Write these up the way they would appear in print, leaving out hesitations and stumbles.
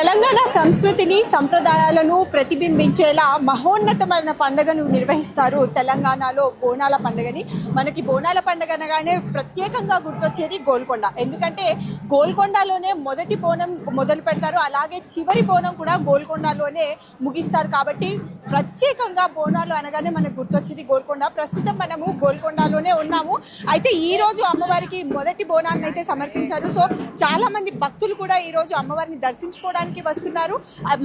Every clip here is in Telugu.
తెలంగాణ సంస్కృతిని సంప్రదాయాలను ప్రతిబింబించేలా మహోన్నతమైన పండుగను నిర్వహిస్తారు తెలంగాణలో బోనాల పండుగని. మనకి బోనాల పండుగ అనగానే ప్రత్యేకంగా గుర్తొచ్చేది గోల్కొండ. ఎందుకంటే గోల్కొండలోనే మొదటి బోనం మొదలు పెడతారు, అలాగే చివరి బోనం కూడా గోల్కొండలోనే ముగిస్తారు. కాబట్టి ప్రత్యేకంగా బోనాలు అనగానే మనకు గుర్తొచ్చేది గోల్కొండ. ప్రస్తుతం మనము గోల్కొండలోనే ఉన్నాము. అయితే ఈ రోజు అమ్మవారికి మొదటి బోనాన్ని అయితే సమర్పించారు. సో చాలా మంది భక్తులు కూడా ఈ రోజు అమ్మవారిని దర్శించుకోవడానికి వస్తున్నారు.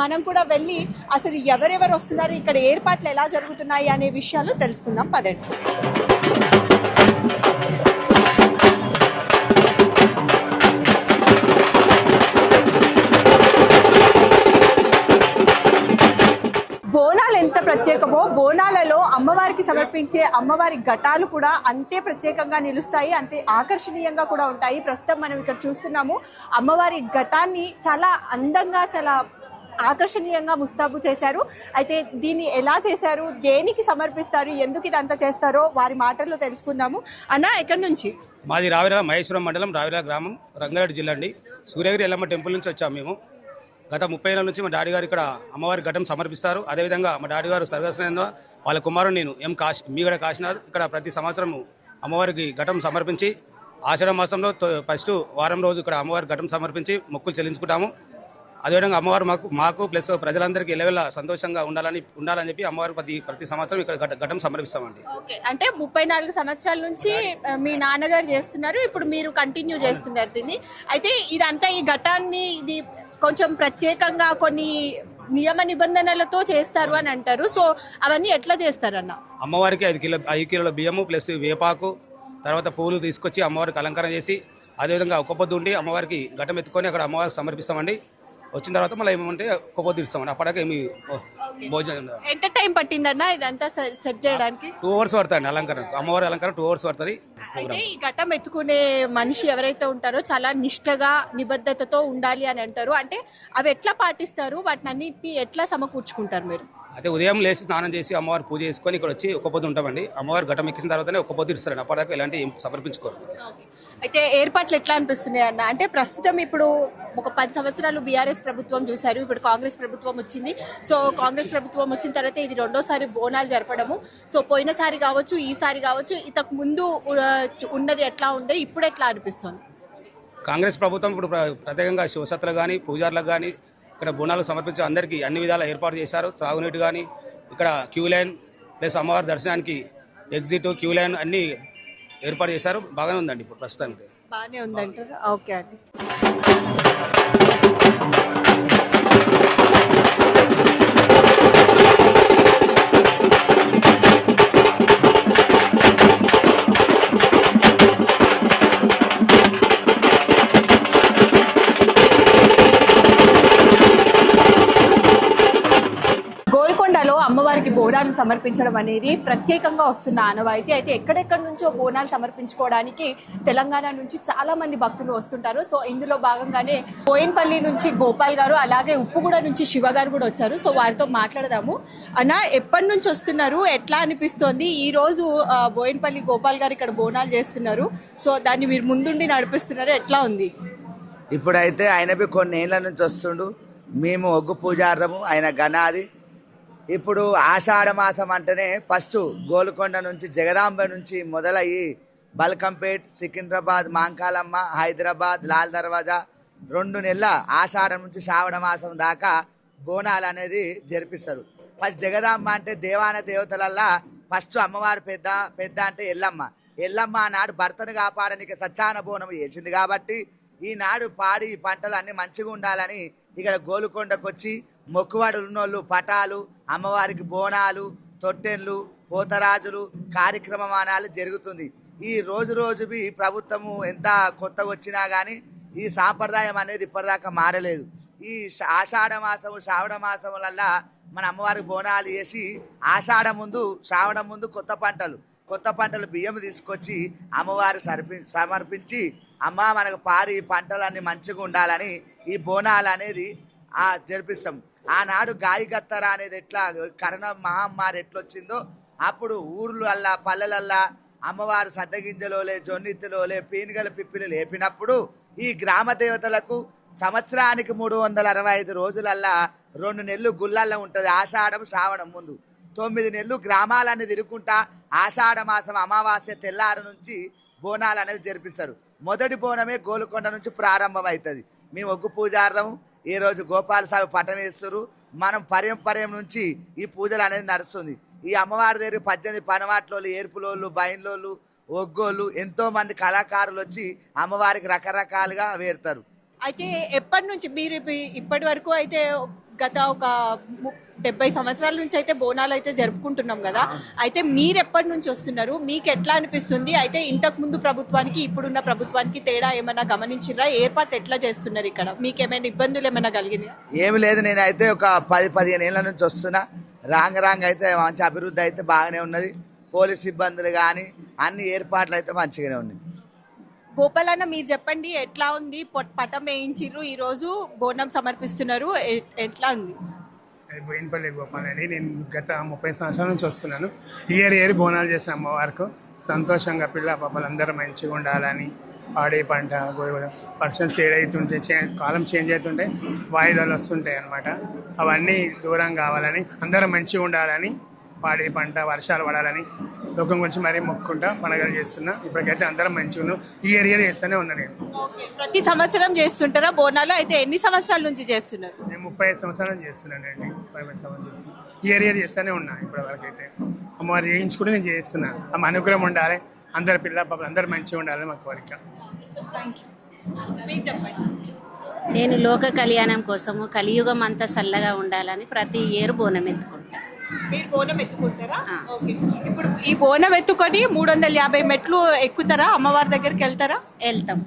మనం కూడా వెళ్ళి అసలు ఎవరెవరు వస్తున్నారు, ఇక్కడ ఏర్పాట్లు ఎలా జరుగుతున్నాయి అనే విషయాలు తెలుసుకుందాం. పదండి. బోనాలు ఎంత ప్రత్యేకమో బోనాలలో అమ్మవారికి సమర్పించే అమ్మవారి ఘటాలు కూడా అంతే ప్రత్యేకంగా నిలుస్తాయి, అంతే ఆకర్షణీయంగా కూడా ఉంటాయి. ప్రస్తుతం మనం ఇక్కడ చూస్తున్నాము అమ్మవారి ఘటాన్ని చాలా అందంగా, చాలా ఆకర్షణీయంగా ముస్తాబు చేశారు. అయితే దీన్ని ఎలా చేశారు, దేనికి సమర్పిస్తారు, ఎందుకు ఇదంతా చేస్తారో వారి మాటల్లో తెలుసుకుందాము. అన్న, ఎక్కడి నుంచి? మాది రావిరా మహేశ్వరం మండలం రావిరా గ్రామం, రంగారెడ్డి జిల్లా అండి. సూర్యగిరి ఎల్లమ్మ టెంపుల్ నుంచి వచ్చాము మేము. గత 30 ఏళ్ళ నుంచి మా డాడీ గారు ఇక్కడ అమ్మవారి ఘటం సమర్పిస్తారు. అదేవిధంగా మా డాడీ గారు సర్వస్నేంద్ర వాళ్ళ కుమారుడు నేను మీగడ కాశీనాథ్ ఇక్కడ ప్రతి సంవత్సరం అమ్మవారికి ఘటం సమర్పించి ఆషాఢ మాసంలో ఫస్ట్ వారం రోజు ఇక్కడ అమ్మవారి ఘటం సమర్పించి మొక్కులు చెల్లించుకుంటాము. అదేవిధంగా అమ్మవారు మాకు ప్లస్ ప్రజలందరికీ ఎలవెల్ల సంతోషంగా ఉండాలని చెప్పి అమ్మవారు ప్రతి సంవత్సరం ఇక్కడ ఘటం సమర్పిస్తామండి. అంటే 34 సంవత్సరాల నుంచి మీ నాన్నగారు చేస్తున్నారు, ఇప్పుడు మీరు కంటిన్యూ చేస్తున్నారు దీన్ని. అయితే ఇదంతా ఈ ఘటాన్ని ఇది కొంచెం ప్రత్యేకంగా కొన్ని నియమ నిబంధనలతో చేస్తారు అని అంటారు. సో అవన్నీ ఎట్లా చేస్తారన్న? అమ్మవారికి 5 కిలోల బియ్యము ప్లస్ వేపాకు, తర్వాత పువ్వులు తీసుకొచ్చి అమ్మవారికి అలంకరణ చేసి అదేవిధంగా ఒక్క పొద్దు ఉండి అమ్మవారికి ఘటం ఎత్తుకొని అక్కడ అమ్మవారికి సమర్పిస్తామండి. వచ్చిన తర్వాత మళ్ళీ ఏమంటే ఒక్క పొద్దు ఇస్తామండి. అప్పటికే ఏమి భోజనం. ఎంత టైం పట్టిందన్న ఇదంతా సెట్ చేయడానికి? 2 అవర్స్ పడుతుంది అలంకరణ. అమ్మవారి అలంకరణ 2 అవర్స్ పడుతుంది. అయితే ఈ ఘటం ఎత్తుకునే మనిషి ఎవరైతే ఉంటారో చాలా నిష్టగా నిబద్ధతతో ఉండాలి అని అంటారు. అంటే అవి ఎట్లా పాటిస్తారు, వాటిని అన్నింటినీ ఎట్లా సమకూర్చుకుంటారు మీరు? అయితే ఉదయం లేచి స్నానం చేసి అమ్మవారి పూజ చేసుకొని ఇక్కడ వచ్చి ఒక్క పొద్దు ఉంటామండి. అమ్మవారి ఘటం ఎక్కిన తర్వాతనే ఒక్క పొద్దు ఇస్తారండి. అప్పటిదాకా ఎలాంటి సమర్పించుకోరు. అయితే ఏర్పాట్లు ఎట్లా అనిపిస్తున్నాయి అన్న? అంటే ప్రస్తుతం ఇప్పుడు ఒక 10 సంవత్సరాలు బీఆర్ఎస్ ప్రభుత్వం చూశారు, ఇప్పుడు కాంగ్రెస్ ప్రభుత్వం వచ్చింది. సో కాంగ్రెస్ ప్రభుత్వం వచ్చిన తర్వాత ఇది రెండోసారి బోనాలు జరపడము. సో పోయినసారి కావచ్చు, ఈసారి కావచ్చు, ఇంతకు ముందు ఉన్నది ఎట్లా ఉండే, ఇప్పుడు ఎట్లా అనిపిస్తుంది? కాంగ్రెస్ ప్రభుత్వం ఇప్పుడు ప్రత్యేకంగా శివసత్తులకు కానీ పూజారులకు కానీ ఇక్కడ బోనాలు సమర్పించి అందరికీ అన్ని విధాలా ఏర్పాటు చేశారు. తాగునీటి కానీ ఇక్కడ క్యూ లైన్ ప్లస్ అమ్మవారి దర్శనానికి ఎగ్జిట్ క్యూ లైన్ అన్ని ఏర్పాటు చేశారు. బాగానే ఉందండి ఇప్పుడు ప్రస్తుతానికి. బాగానే ఉందంటారు. ఓకే అండి. గోల్కొండలో అమ్మవారికి బోనాలు సమర్పించడం అనేది ప్రత్యేకంగా వస్తున్న ఆనవాయితీ. అయితే ఎక్కడెక్కడి నుంచో బోనాలు సమర్పించుకోవడానికి తెలంగాణ నుంచి చాలా మంది భక్తులు వస్తుంటారు. సో ఇందులో భాగంగానే బోయిన్పల్లి నుంచి గోపాల్ గారు, అలాగే ఉప్పుగూడ నుంచి శివ గారు కూడా వచ్చారు. సో వారితో మాట్లాడదాము. అన్న, ఎప్పటి నుంచి వస్తున్నారు, ఎట్లా అనిపిస్తోంది? ఈ రోజు బోయిన్పల్లి గోపాల్ గారు ఇక్కడ బోనాలు చేస్తున్నారు. సో దాన్ని మీరు ముందుండి నడిపిస్తున్నారు, ఎట్లా ఉంది? ఇప్పుడైతే ఆయనవి కొన్ని ఏళ్ళ నుంచి వస్తుండు. మేము ఒగ్గు పూజారము, ఆయన గణాది. ఇప్పుడు ఆషాఢ మాసం అంటేనే ఫస్ట్ గోల్కొండ నుంచి జగదాంబ నుంచి మొదలయ్యి బల్కంపేట్, సికింద్రాబాద్, మాంకాలమ్మ, హైదరాబాద్, లాల్ దర్వాజా 2 నెలల ఆషాఢం నుంచి శ్రావణ మాసం దాకా బోనాలు అనేది జరిపిస్తారు. ఫస్ట్ జగదాంబ అంటే దేవాన దేవతలల్లా ఫస్ట్ అమ్మవారు పెద్ద అంటే ఎల్లమ్మ నాడు భర్తను కాపాడడానికి సచ్చాన బోనం చేసింది. కాబట్టి ఈనాడు పాడి పంటలు అన్ని మంచిగా ఉండాలని ఇక్కడ గోల్కొండకు వచ్చి మొక్కువాడులు ఉన్నోళ్ళు పటాలు, అమ్మవారికి బోనాలు, తొట్టెన్లు, పోతరాజులు కార్యక్రమాలు జరుగుతుంది. ఈ రోజువి ప్రభుత్వము ఎంత కొత్తగా వచ్చినా కానీ ఈ సాంప్రదాయం అనేది ఇప్పటిదాకా మారలేదు. ఈ ఆషాఢ మాసము శ్రావణ మాసములల్లా మన అమ్మవారికి బోనాలు చేసి ఆషాఢం ముందు శ్రావణం ముందు కొత్త పంటలు బియ్యం తీసుకొచ్చి అమ్మవారి సమర్పించి అమ్మ మనకు పారి పంటలన్నీ మంచిగా ఉండాలని ఈ బోనాలు అనేది జరిపిస్తాం. ఆనాడు గాయకత్తర అనేది ఎట్లా కరోనా మహమ్మారి ఎట్లొచ్చిందో అప్పుడు ఊర్లల్లా పల్లెలల్లా అమ్మవారు సద్దగింజలోలే, జొన్నిత్తులోలే, పీనుగల పిప్పిలు లేపినప్పుడు ఈ గ్రామ దేవతలకు సంవత్సరానికి 365 రోజులల్లా 2 నెలలు గుళ్ళల్లో ఉంటుంది. ఆషాఢం శ్రావణం ముందు 9 నెలలు గ్రామాలన్నీ తిరుగుకుంటా ఆషాఢ మాసం అమావాస్య తెల్లారు నుంచి బోనాలు అనేది జరిపిస్తారు. మొదటి బోనమే గోల్కొండ నుంచి ప్రారంభం అవుతుంది. మేము ఒగ్గు పూజారం ఈ రోజు గోపాల స్వామి పటం వేస్తారు. మనం పర్యం నుంచి ఈ పూజలు అనేది నడుస్తుంది. ఈ అమ్మవారి దగ్గర 18 పనవాట్లోళ్ళు, ఏర్పులోళ్ళు, బయన్లోళ్ళు, ఒగ్గోళ్ళు ఎంతో మంది కళాకారులు వచ్చి అమ్మవారికి రకరకాలుగా వేరుతారు. అయితే ఎప్పటి నుంచి మీరు ఇప్పటి వరకు అయితే గత ఒక 70 సంవత్సరాల నుంచి అయితే బోనాలు అయితే జరుపుకుంటున్నాం కదా, అయితే మీరు ఎప్పటి నుంచి వస్తున్నారు? మీకు ఎట్లా అనిపిస్తుంది? అయితే ఇంతకు ముందు ప్రభుత్వానికి ఇప్పుడున్న ప్రభుత్వానికి తేడా ఏమైనా గమనించిరా? ఏర్పాటు ఎట్లా చేస్తున్నారు ఇక్కడ? మీకు ఏమైనా ఇబ్బందులు ఏమైనా కలిగినాయా? ఏమి లేదు, నేనైతే ఒక 10-15 ఏళ్ళ నుంచి వస్తున్నా. రాంగ్ అయితే మంచి అభివృద్ధి అయితే బాగానే ఉన్నది. పోలీస్ సిబ్బందులు కానీ అన్ని ఏర్పాట్లు అయితే మంచిగానే ఉన్నాయి. గోపాలన్న మీరు చెప్పండి, ఎట్లా ఉంది? పటం వేయించిర్రు, ఈ రోజు బోనం సమర్పిస్తున్నారు, ఎట్లా ఉంది? బోయినపల్లి గోపాల్ అండి. నేను గత 30 సంవత్సరాల నుంచి వస్తున్నాను. ఇయర్ బోనాలు చేసిన అమ్మవారికి సంతోషంగా పిల్ల పాపలు అందరూ మంచిగా ఉండాలని, పాడే పంట పర్సన్స్ ఏదైతుంటే కాలం చేంజ్ అవుతుంటే వాయిదాలు వస్తుంటాయి అన్నమాట. అవన్నీ దూరం కావాలని, అందరూ మంచిగా ఉండాలని, పాడే పంట వర్షాలు పడాలని లోకం గురించి మరీ మొక్కుంటా పండుగలు చేస్తున్నా. ఇప్పటికైతే అందరం మంచిగా ఉన్నాం. ఇయర్ చేస్తూనే ఉన్నా. నేను ప్రతి సంవత్సరం చేస్తుంటారా బోనాలు? అయితే ఎన్ని సంవత్సరాల నుంచి చేస్తున్నారు? నేను 35 సంవత్సరాలు చేస్తున్నానండి. 35 సంవత్సరాలు చేస్తున్నా. ఇయర్ చేస్తూనే ఉన్నా. ఇప్పటి వరకు అయితే అమ్మవారు చేయించుకుంటే నేను చేస్తున్నా. అమ్మ అనుగ్రహం ఉండాలి, అందరు పిల్ల పాపలు అందరు మంచిగా ఉండాలని మాకు కోరిక. నేను లోక కళ్యాణం కోసము కలియుగం అంతా చల్లగా ఉండాలని ప్రతి ఇయర్ బోనం ఎత్తుకుంటా. మీరు బోనం ఎత్తుకుంటారా? ఓకే. ఇప్పుడు ఈ బోనం ఎత్తుకొని 350 మెట్లు ఎక్కుతారా? అమ్మవారి దగ్గరికి వెళ్తారా? వెళ్తాం,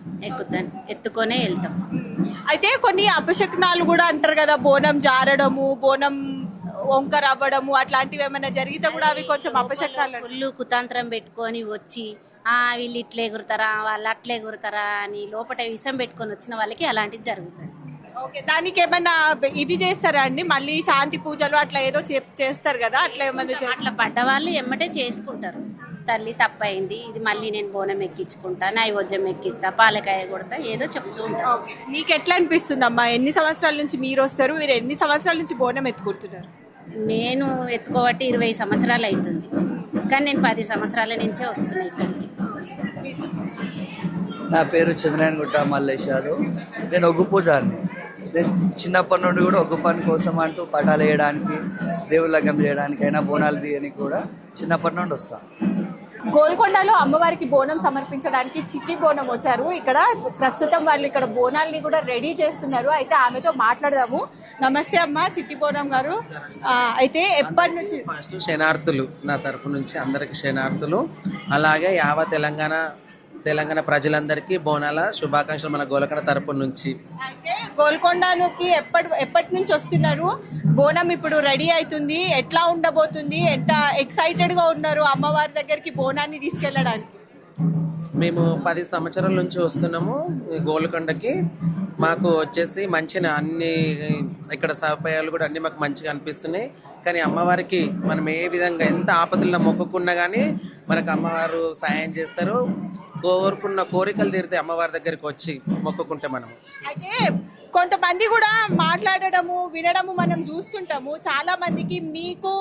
ఎత్తుకొనే వెళ్తాం. అయితే కొన్ని అపశకునాలు కూడా అంటారు కదా, బోనం జారడము, బోనం వంకర అవ్వడము, అట్లాంటివి ఏమైనా జరిగితే కూడా అవి కొంచెం అపశకునాలు. ఫుల్లు కుతంత్రం పెట్టుకొని వచ్చి వీళ్ళు ఇట్లా ఎగురుతారా, వాళ్ళు అట్లా ఎగురుతారా అని లోపల విషం పెట్టుకొని వచ్చిన వాళ్ళకి అలాంటివి జరుగుతుంది. ఓకే. దానికి ఏమన్నా ఇది చేస్తారా అండి? మళ్ళీ శాంతి పూజలు అట్లా ఏదో చేస్తారు కదా, అట్లా ఏమన్నా? అట్లా పడ్డ వాళ్ళు ఎమ్మటే చేసుకుంటారు. తల్లి తప్పైంది, ఇది మళ్ళీ నేను బోనం ఎక్కించుకుంటా, నైవేద్యం ఎక్కిస్తా, పాలకాయ కొడతా, ఏదో చెప్తూ ఉంటాను. మీకు ఎట్లా అనిపిస్తుంది అమ్మా? ఎన్ని సంవత్సరాల నుంచి మీరు వస్తారు? మీరు ఎన్ని సంవత్సరాల నుంచి బోనం ఎత్తుకుంటున్నారు? నేను ఎత్తుకోబట్టి 20 సంవత్సరాలు అవుతుంది, కానీ నేను 10 సంవత్సరాల నుంచే వస్తున్నా ఇక్కడికి. నా పేరు చంద్రయానగుట్ట మల్లేశాలు. నేను ఒగ్గు పూజారిని. నేను చిన్నప్పటి నుండి కూడా ఒగ్గు పని కోసం అంటూ పటాలు వేయడానికి, దేవుళ్ళ లగ్గం చేయడానికైనా, బోనాలు తీయడానికి కూడా చిన్నప్పటి నుండి వస్తాను. గోల్కొండలో అమ్మవారికి బోనం సమర్పించడానికి చిట్టి బోనం వచ్చారు. ఇక్కడ ప్రస్తుతం వాళ్ళు ఇక్కడ బోనాల్ని కూడా రెడీ చేస్తున్నారు. అయితే ఆమెతో మాట్లాడదాము. నమస్తే అమ్మ, చిట్టి బోనం గారు. అయితే ఎప్పటి నుంచి? ఫస్ట్ శనార్థులు నా తరపు నుంచి అందరికి శనార్థులు, అలాగే యావత్ తెలంగాణ ప్రజలందరికీ బోనాల శుభాకాంక్షలు మన గోల్కొండ తరపు నుంచి. అయితే గోల్కొండకి ఎప్పటి నుంచి వస్తున్నారు? బోనం ఇప్పుడు రెడీ అవుతుంది, ఎట్లా ఉండబోతుంది? ఎంత ఎక్సైటెడ్ గా ఉన్నారు అమ్మవారి దగ్గరికి బోనాన్ని తీసుకెళ్ళడానికి? మేము 10 సంవత్సరాల నుంచి వస్తున్నాము గోల్కొండకి. మాకు వచ్చేసి మంచిగా అన్ని ఇక్కడ సదుపాయాలు కూడా అన్ని మాకు మంచిగా అనిపిస్తున్నాయి. కానీ అమ్మవారికి మనం ఏ విధంగా ఎంత ఆపదల్లో మొక్కుకున్నా కానీ మనకు అమ్మవారు సాయం చేస్తారు. కోరుకున్న కోరికలు తీరితే అమ్మవారి దగ్గరికి వచ్చి మొక్కుకుంటే మనము. అయితే కొంతమంది కూడా మాట్లాడడము, వినడము మనం చూస్తుంటాము. చాలా మందికి మీకు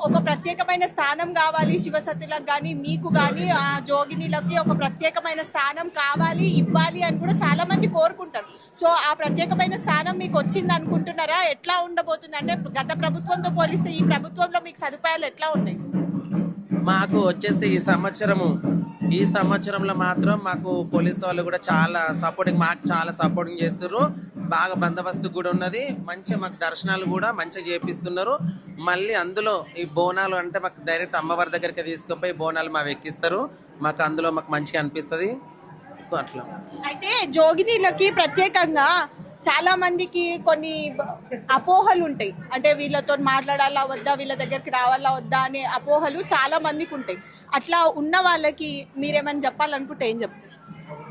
ఒక ప్రత్యేకమైన స్థానం కావాలి, శివసత్తులకు కానీ మీకు కానీ ఆ జోగినిలకి ఒక ప్రత్యేకమైన స్థానం కావాలి, ఇవ్వాలి అని కూడా చాలా మంది కోరుకుంటారు. సో ఆ ప్రత్యేకమైన స్థానం మీకు వచ్చింది అనుకుంటున్నారా? ఎట్లా ఉండబోతుంది? అంటే గత ప్రభుత్వంతో పోలిస్తే ఈ ప్రభుత్వంలో మీకు సదుపాయాలు ఎట్లా ఉన్నాయి? మాకు వచ్చేసి ఈ సంవత్సరంలో మాత్రం మాకు పోలీసు వాళ్ళు కూడా చాలా సపోర్టింగ్ చేస్తున్నారు. బాగా బందోబస్తు కూడా ఉన్నది. మంచిగా మాకు దర్శనాలు కూడా మంచిగా చేపిస్తున్నారు. మళ్ళీ అందులో ఈ బోనాలు అంటే మాకు డైరెక్ట్ అమ్మవారి దగ్గరికి తీసుకుపోయి బోనాలు మాకు ఎక్కిస్తారు. మాకు అందులో మాకు మంచిగా అనిపిస్తుంది. అట్లా అయితే జోగినీలకి ప్రత్యేకంగా చాలా మందికి కొన్ని అపోహలు ఉంటాయి. అంటే వీళ్ళతో మాట్లాడాలా వద్దా, వీళ్ళ దగ్గరికి రావాలా వద్దా అనే అపోహలు చాలా మందికి ఉంటాయి. అట్లా ఉన్న వాళ్ళకి మీరేమైనా చెప్పాలనుకుంటే ఏం చెప్తారు?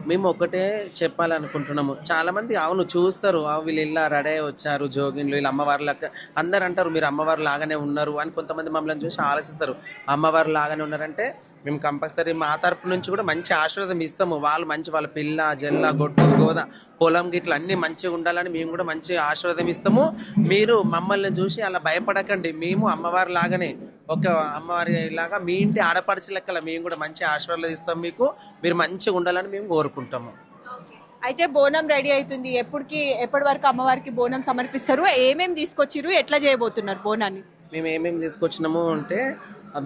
మేము ఒకటే చెప్పాలనుకుంటున్నాము. చాలా మంది అవును చూస్తారు, వీళ్ళు ఇలా రెడీ అయ్యి వచ్చారు జోగిన్లు, వీళ్ళు అమ్మవారి లాగా అందరు అంటారు, మీరు అమ్మవారు లాగానే ఉన్నారు అని కొంతమంది మమ్మల్ని చూసి ఆలోచిస్తారు. అమ్మవారు లాగానే ఉన్నారంటే మేము కంపల్సరీ మా తరపు నుంచి కూడా మంచి ఆశీర్వాదం ఇస్తాము. వాళ్ళు మంచి వాళ్ళ పిల్ల జల్ల గొడ్డు గోద పొలం గిట్ల అన్ని మంచిగా ఉండాలని మేము కూడా మంచి ఆశీర్వాదం ఇస్తాము. మీరు మమ్మల్ని చూసి అలా భయపడకండి, మేము అమ్మవారి లాగానే ఒక అమ్మవారి లాగా మీ ఇంటి ఆడపడుచు లెక్కల మేము కూడా మంచి ఆశీర్వాదాలు ఇస్తాం మీకు. మీరు మంచిగా ఉండాలని మేము కోరుకుంటాము. అయితే బోనం రెడీ అవుతుంది, ఎప్పటి వరకు అమ్మవారికి బోనం సమర్పిస్తారు? ఏమేమి తీసుకొచ్చిర్రు, ఎట్లా చేయబోతున్నారు బోనాన్ని? మేము ఏమేమి తీసుకొచ్చినాము అంటే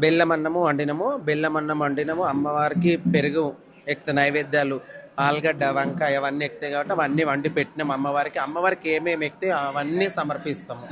బెల్లం అన్నము వండినాము, అమ్మవారికి పెరుగు ఎక్త నైవేద్యాలు, ఆలుగడ్డ వంకాయ అవన్నీ ఎక్కుతాయి కాబట్టి అవన్నీ వండి పెట్టినాము అమ్మవారికి ఏమేమి ఎక్కితే అవన్నీ సమర్పిస్తాము.